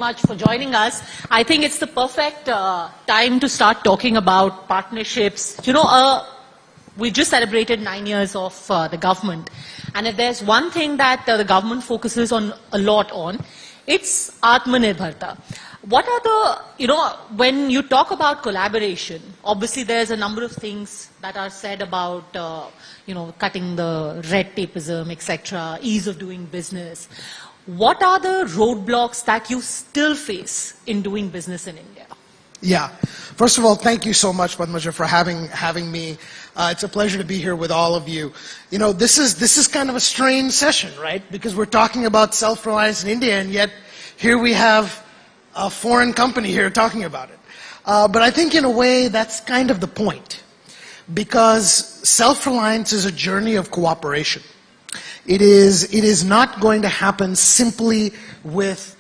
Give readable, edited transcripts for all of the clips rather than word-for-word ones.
Much for joining us. I think it's the perfect time to start talking about partnerships. We just celebrated 9 years of the government. And if there's one thing that the government focuses on a lot on, it's Aatmanirbharta. What are when you talk about collaboration, obviously there's a number of things that are said about, cutting the red tapeism, etc., ease of doing business. What are the roadblocks that you still face in doing business in India? Yeah. First of all, thank you so much, Padmaja, for having me. It's a pleasure to be here with all of you. This is kind of a strange session, right? Because we're talking about self-reliance in India, and yet here we have a foreign company here talking about it. But I think in a way that's kind of the point, because self-reliance is a journey of cooperation. It is not going to happen simply with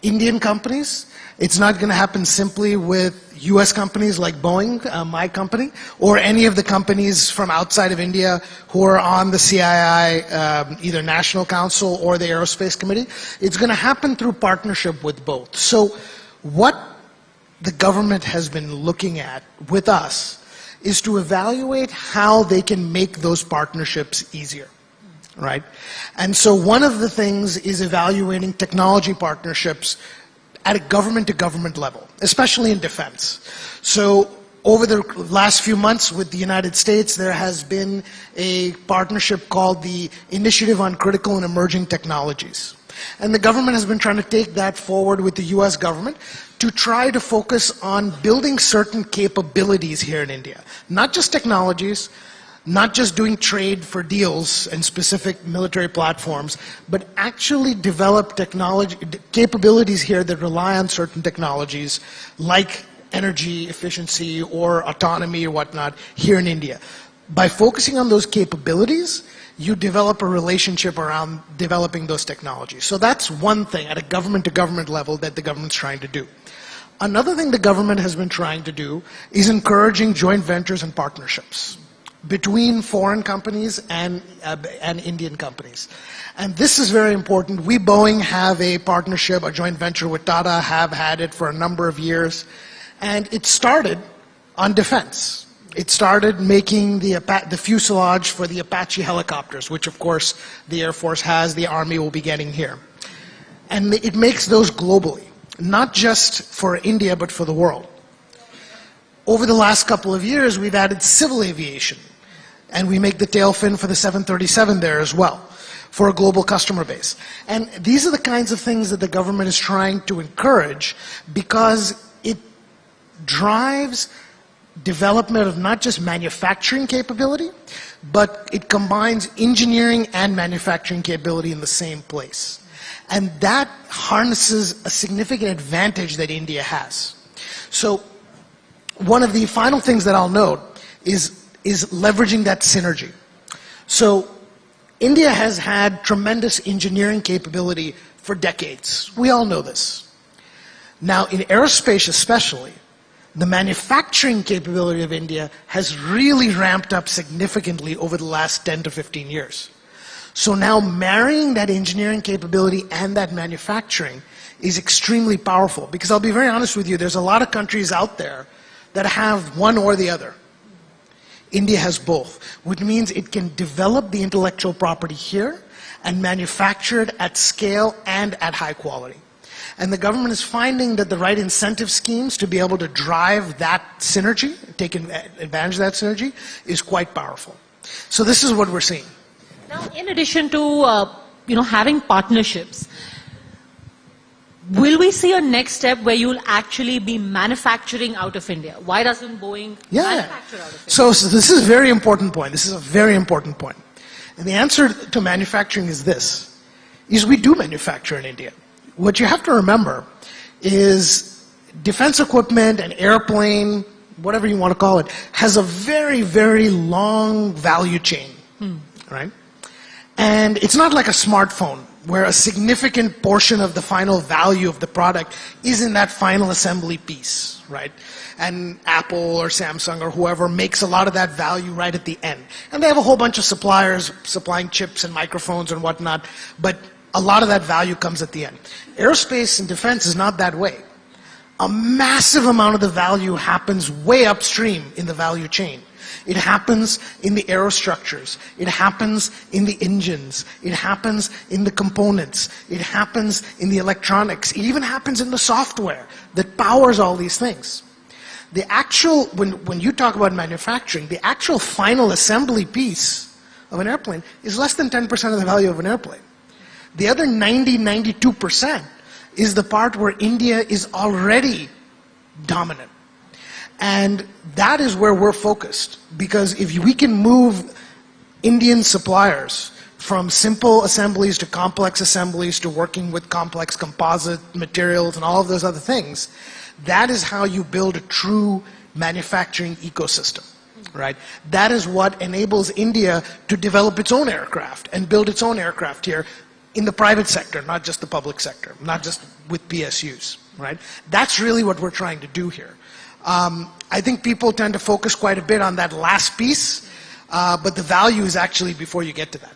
Indian companies. It's not going to happen simply with US companies like Boeing, my company, or any of the companies from outside of India who are on the CII, either National Council or the Aerospace Committee. It's going to happen through partnership with both. So what the government has been looking at with us is to evaluate how they can make those partnerships easier. Right? And so one of the things is evaluating technology partnerships at a government-to-government level, especially in defense. So over the last few months with the United States, there has been a partnership called the Initiative on Critical and Emerging Technologies. And the government has been trying to take that forward with the US government to try to focus on building certain capabilities here in India. Not just technologies, not just doing trade for deals and specific military platforms, but actually develop technology capabilities here that rely on certain technologies like energy efficiency or autonomy or whatnot here in India. By focusing on those capabilities, you develop a relationship around developing those technologies. So that's one thing at a government-to-government level that the government's trying to do. Another thing the government has been trying to do is encouraging joint ventures and partnerships between foreign companies and Indian companies. And this is very important. We, Boeing, have a partnership, a joint venture with Tata, have had it for a number of years. And it started on defense. It started making the fuselage for the Apache helicopters, which of course the Air Force has, the Army will be getting here. And it makes those globally, not just for India, but for the world. Over the last couple of years, we've added civil aviation. And we make the tail fin for the 737 there as well, for a global customer base. And these are the kinds of things that the government is trying to encourage because it drives development of not just manufacturing capability, but it combines engineering and manufacturing capability in the same place. And that harnesses a significant advantage that India has. So one of the final things that I'll note is leveraging that synergy. So India has had tremendous engineering capability for decades. We all know this. Now in aerospace especially, the manufacturing capability of India has really ramped up significantly over the last 10 to 15 years. So now marrying that engineering capability and that manufacturing is extremely powerful, because I'll be very honest with you, there's a lot of countries out there that have one or the other. India has both, which means it can develop the intellectual property here and manufacture it at scale and at high quality. And the government is finding that the right incentive schemes to be able to drive that synergy, take advantage of that synergy, is quite powerful. So this is what we're seeing. Now, in addition to having partnerships, will we see a next step where you'll actually be manufacturing out of India? Why doesn't Boeing manufacture out of India? So this is a very important point. This is a very important point. And the answer to manufacturing is this, is we do manufacture in India. What you have to remember is defense equipment, an airplane, whatever you want to call it, has a very, very long value chain, right? And it's not like a smartphone, where a significant portion of the final value of the product is in that final assembly piece, right? And Apple or Samsung or whoever makes a lot of that value right at the end. And they have a whole bunch of suppliers supplying chips and microphones and whatnot, but a lot of that value comes at the end. Aerospace and defense is not that way. A massive amount of the value happens way upstream in the value chain. It happens in the aerostructures. It happens in the engines. It happens in the components. It happens in the electronics. It even happens in the software that powers all these things. The actual, when you talk about manufacturing, the actual final assembly piece of an airplane is less than 10% of the value of an airplane. The other 92% is the part where India is already dominant. And that is where we're focused, because if we can move Indian suppliers from simple assemblies to complex assemblies to working with complex composite materials and all of those other things, that is how you build a true manufacturing ecosystem, right? That is what enables India to develop its own aircraft and build its own aircraft here in the private sector, not just the public sector, not just with PSUs, right? That's really what we're trying to do here. I think people tend to focus quite a bit on that last piece, but the value is actually before you get to that.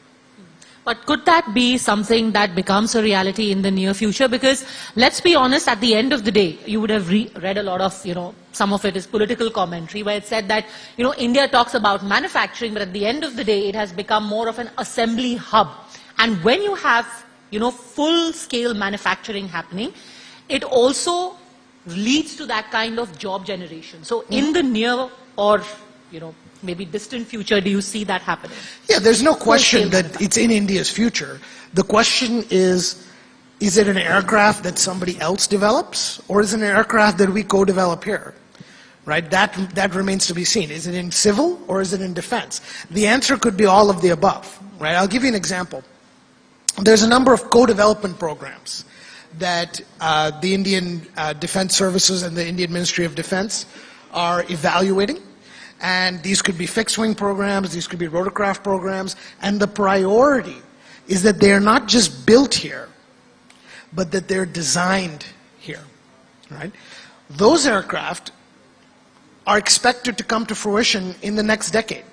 But could that be something that becomes a reality in the near future? Because let's be honest, at the end of the day, you would have read a lot of, some of it is political commentary where it said that, India talks about manufacturing, but at the end of the day, it has become more of an assembly hub. And when you have, full-scale manufacturing happening, it also leads to that kind of job generation. So in the near or, maybe distant future, do you see that happening? Yeah, there's no question that it's in India's future. The question is it an aircraft that somebody else develops, or is it an aircraft that we co-develop here? Right? That remains to be seen. Is it in civil or is it in defense? The answer could be all of the above. Right? I'll give you an example. There's a number of co-development programs that the Indian Defense Services and the Indian Ministry of Defense are evaluating. And these could be fixed-wing programs, these could be rotorcraft programs, and the priority is that they are not just built here, but that they're designed here, right? Those aircraft are expected to come to fruition in the next decade,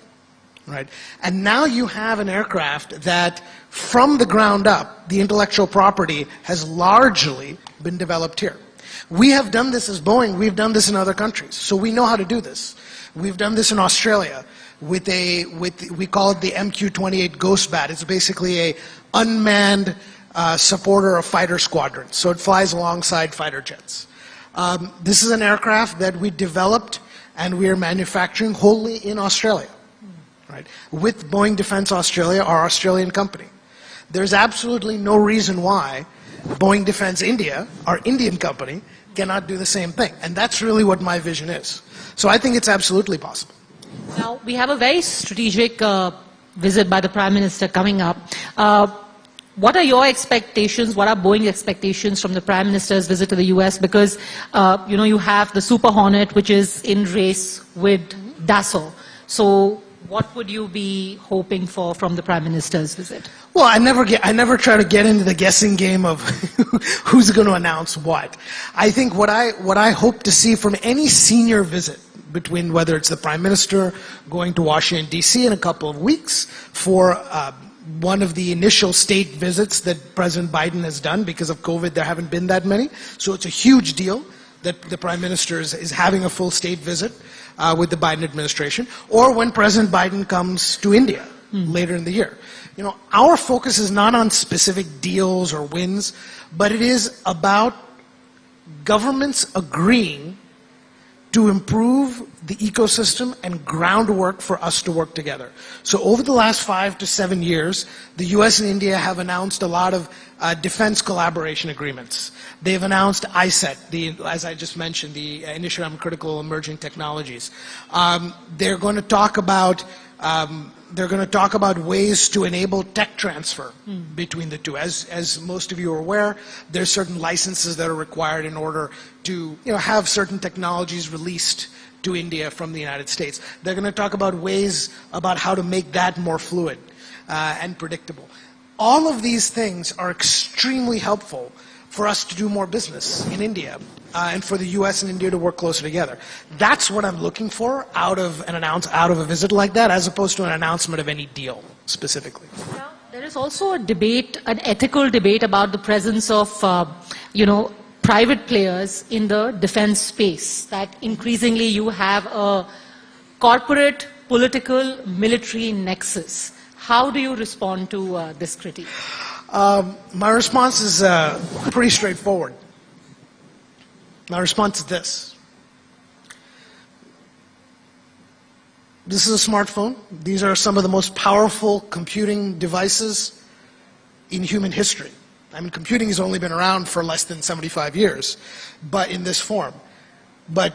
right? And now you have an aircraft that, from the ground up, the intellectual property has largely been developed here. We have done this as Boeing, we've done this in other countries, so we know how to do this. We've done this in Australia we call it the MQ-28 Ghost Bat. It's basically a unmanned supporter of fighter squadrons, so it flies alongside fighter jets. This is an aircraft that we developed and we are manufacturing wholly in Australia, right? With Boeing Defence Australia, our Australian company. There's absolutely no reason why Boeing Defence India, our Indian company, cannot do the same thing. And that's really what my vision is. So I think it's absolutely possible. Now, we have a very strategic visit by the Prime Minister coming up. What are your expectations? What are Boeing's expectations from the Prime Minister's visit to the US? Because, you have the Super Hornet, which is in race with Dassault. So what would you be hoping for from the Prime Minister's visit? Well, I never try to get into the guessing game of who's going to announce what. I think what I hope to see from any senior visit, between whether it's the Prime Minister going to Washington, D.C. in a couple of weeks for one of the initial state visits that President Biden has done. Because of COVID, there haven't been that many. So it's a huge deal that the Prime Minister is having a full state visit with the Biden administration, or when President Biden comes to India later in the year. Our focus is not on specific deals or wins, but it is about governments agreeing to improve the ecosystem and groundwork for us to work together. So over the last 5 to 7 years, the US and India have announced a lot of defense collaboration agreements. They've announced ISET, as I just mentioned, the Initiative on Critical Emerging Technologies. They're going to talk about ways to enable tech transfer between the two. As most of you are aware, there's certain licenses that are required in order to have certain technologies released to India from the United States. They're going to talk about ways about how to make that more fluid and predictable. All of these things are extremely helpful for us to do more business in India and for the US and India to work closer together. That's what I'm looking for out of a visit like that, as opposed to an announcement of any deal specifically. Well, there is also a debate, an ethical debate about the presence of, private players in the defense space, that increasingly you have a corporate, political, military nexus. How do you respond to this critique? My response is pretty straightforward. My response is this. This is a smartphone. These are some of the most powerful computing devices in human history. I mean, computing has only been around for less than 75 years, but in this form. But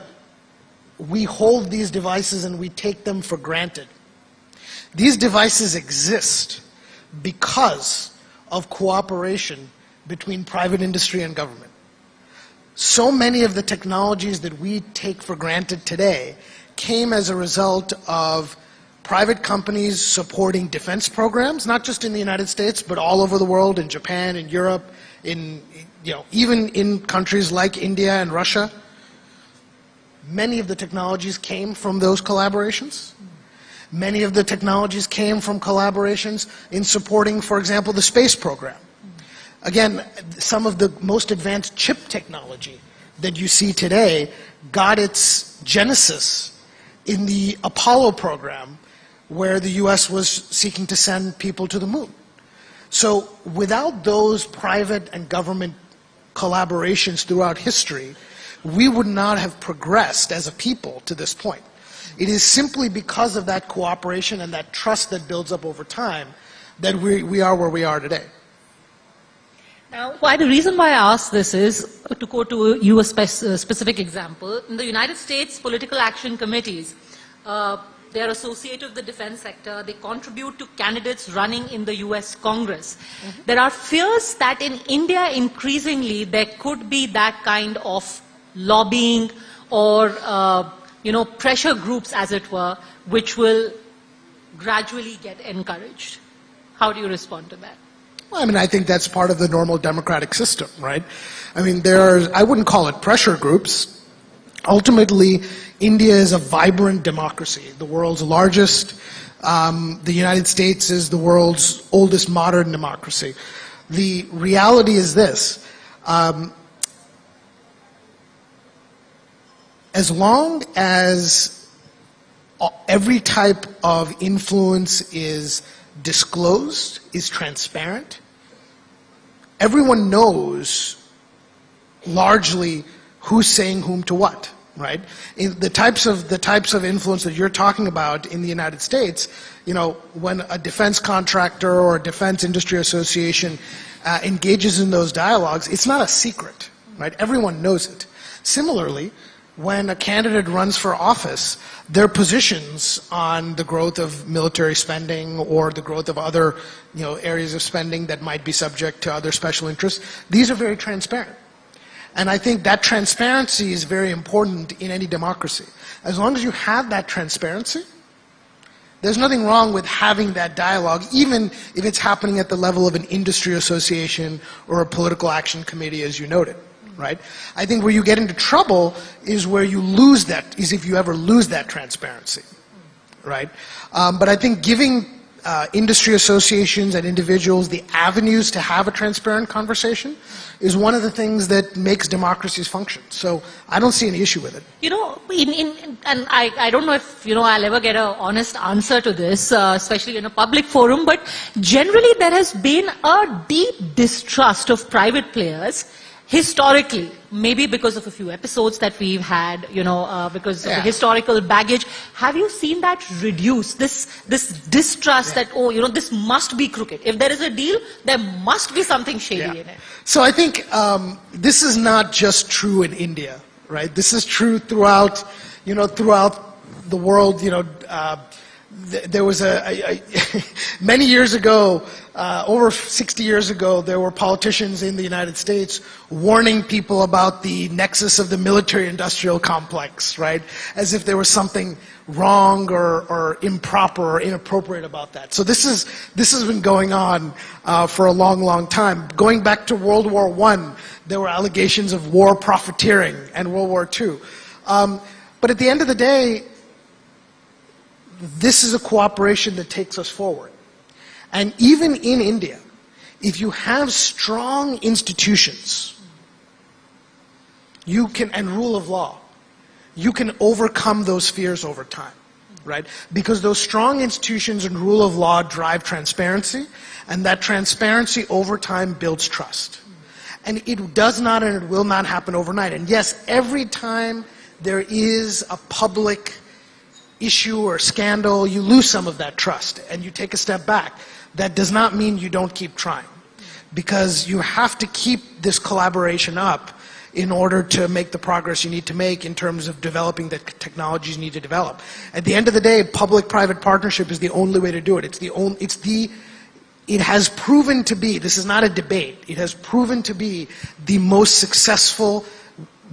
we hold these devices and we take them for granted. These devices exist because of cooperation between private industry and government. So many of the technologies that we take for granted today came as a result of private companies supporting defense programs, not just in the United States, but all over the world, in Japan, in Europe, even in countries like India and Russia. Many of the technologies came from those collaborations. Many of the technologies came from collaborations in supporting, for example, the space program. Again, some of the most advanced chip technology that you see today got its genesis in the Apollo program, where the US was seeking to send people to the moon. So without those private and government collaborations throughout history, we would not have progressed as a people to this point. It is simply because of that cooperation and that trust that builds up over time that we are where we are today. Now, the reason why I ask this is, to quote to you a specific example, in the United States political action committees, they are associated with the defense sector. They contribute to candidates running in the US Congress. Mm-hmm. There are fears that in India, increasingly, there could be that kind of lobbying or, pressure groups, as it were, which will gradually get encouraged. How do you respond to that? Well, I mean, I think that's part of the normal democratic system, right? I mean, I wouldn't call it pressure groups. Ultimately, India is a vibrant democracy, the world's largest. The United States is the world's oldest modern democracy. The reality is this. As long as every type of influence is disclosed, is transparent, everyone knows largely who's saying whom to what, right? The types of influence that you're talking about in the United States, when a defense contractor or a defense industry association engages in those dialogues, it's not a secret, right? Everyone knows it. Similarly, when a candidate runs for office, their positions on the growth of military spending or the growth of other, areas of spending that might be subject to other special interests, these are very transparent. And I think that transparency is very important in any democracy. As long as you have that transparency, there's nothing wrong with having that dialogue, even if it's happening at the level of an industry association or a political action committee, as you noted, right? I think where you get into trouble is where you lose that, is if you ever lose that transparency, right? But I think giving industry associations and individuals the avenues to have a transparent conversation is one of the things that makes democracies function. So I don't see any issue with it. And I don't know if, I'll ever get an honest answer to this, especially in a public forum, but generally there has been a deep distrust of private players historically, maybe because of a few episodes that we've had, because of the historical baggage. Have you seen that reduce, this distrust that, this must be crooked? If there is a deal, there must be something shady in it. So I think this is not just true in India, right? This is true throughout, throughout the world. There was many years ago, over 60 years ago, there were politicians in the United States warning people about the nexus of the military-industrial complex, right? As if there was something wrong or improper or inappropriate about that. So this has been going on for a long, long time. Going back to World War I, there were allegations of war profiteering, and World War II. But at the end of the day, this is a cooperation that takes us forward. And even in India, if you have strong institutions, and rule of law, you can overcome those fears over time, right? Because those strong institutions and rule of law drive transparency, and that transparency over time builds trust. And it does not and it will not happen overnight. And yes, every time there is a public issue or scandal, you lose some of that trust and you take a step back. That does not mean you don't keep trying, because you have to keep this collaboration up in order to make the progress you need to make in terms of developing the technologies you need to develop. At the end of the day, public-private partnership is the only way to do it. It has proven to be, this is not a debate, it has proven to be the most successful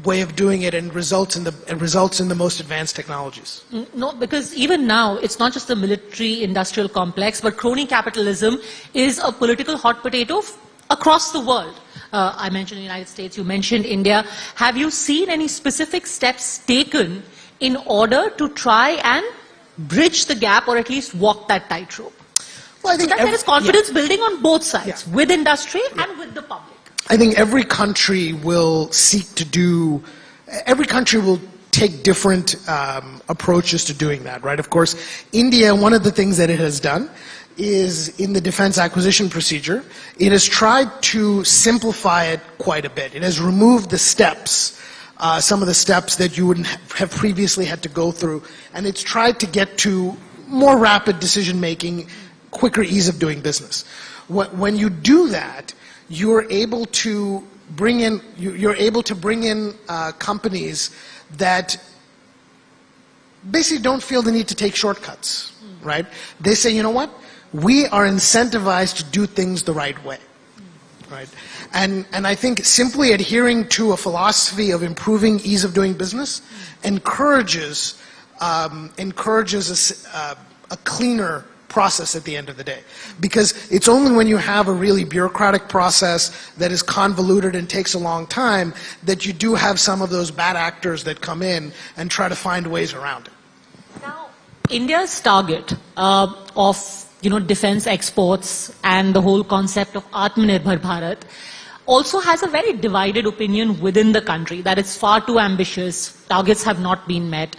way of doing it, and results in the most advanced technologies. No, because even now, it's not just the military-industrial complex, but crony capitalism is a political hot potato across the world. I mentioned the United States, you mentioned India. Have you seen any specific steps taken in order to try and bridge the gap, or at least walk that tightrope? Well, I think there is confidence building on both sides, Yeah. with industry and with the public. I think every country will every country will take different approaches to doing that, right? Of course, India, one of the things that it has done is in the defense acquisition procedure, it has tried to simplify it quite a bit. It has removed the steps, some of the steps that you wouldn't have previously had to go through, and it's tried to get to more rapid decision making, quicker ease of doing business. When you do that, you're able to bring in companies that basically don't feel the need to take shortcuts, right? They say, you know what? We are incentivized to do things the right way, right? And I think simply adhering to a philosophy of improving ease of doing business encourages a cleaner process at the end of the day. Because it's only when you have a really bureaucratic process that is convoluted and takes a long time that you do have some of those bad actors that come in and try to find ways around it. Now, India's target of defense exports and the whole concept of Aatmanirbhar Bharat also has a very divided opinion within the country, that it's far too ambitious, targets have not been met.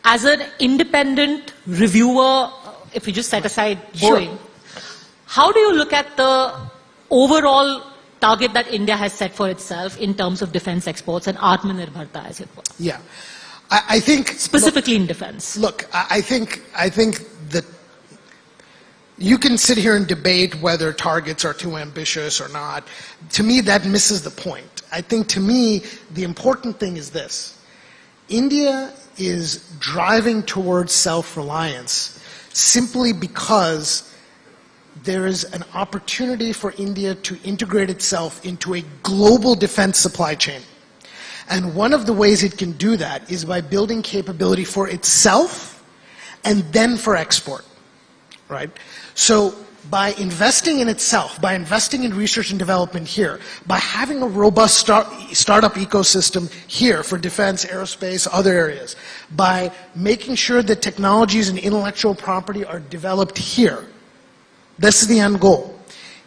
As an independent reviewer, if you just set aside Boeing, Sure. How do you look at the overall target that India has set for itself in terms of defense exports and Aatmanirbharta, as it were? Yeah. I think... Specifically in defense. Look, I think that you can sit here and debate whether targets are too ambitious or not. To me, that misses the point. I think, to me, the important thing is this. India is driving towards self-reliance simply because there is an opportunity for India to integrate itself into a global defense supply chain. And one of the ways it can do that is by building capability for itself and then for export, right? So by investing in itself, by investing in research and development here, by having a robust startup ecosystem here for defense, aerospace, other areas, by making sure that technologies and intellectual property are developed here, this is the end goal.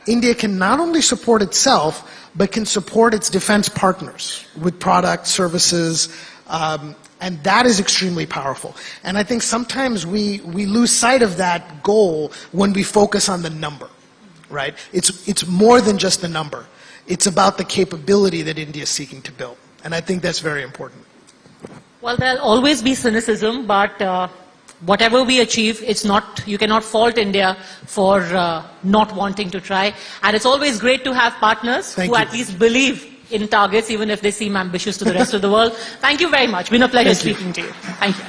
India can not only support itself, but can support its defense partners with products, services, and that is extremely powerful. And I think sometimes we lose sight of that goal when we focus on the number, right? It's more than just the number. It's about the capability that India is seeking to build. And I think that's very important. Well, there'll always be cynicism, but whatever we achieve, you cannot fault India for not wanting to try. And it's always great to have partners who at least believe in targets, even if they seem ambitious to the rest of the world. Thank you very much. It's been a pleasure speaking to you. Thank you.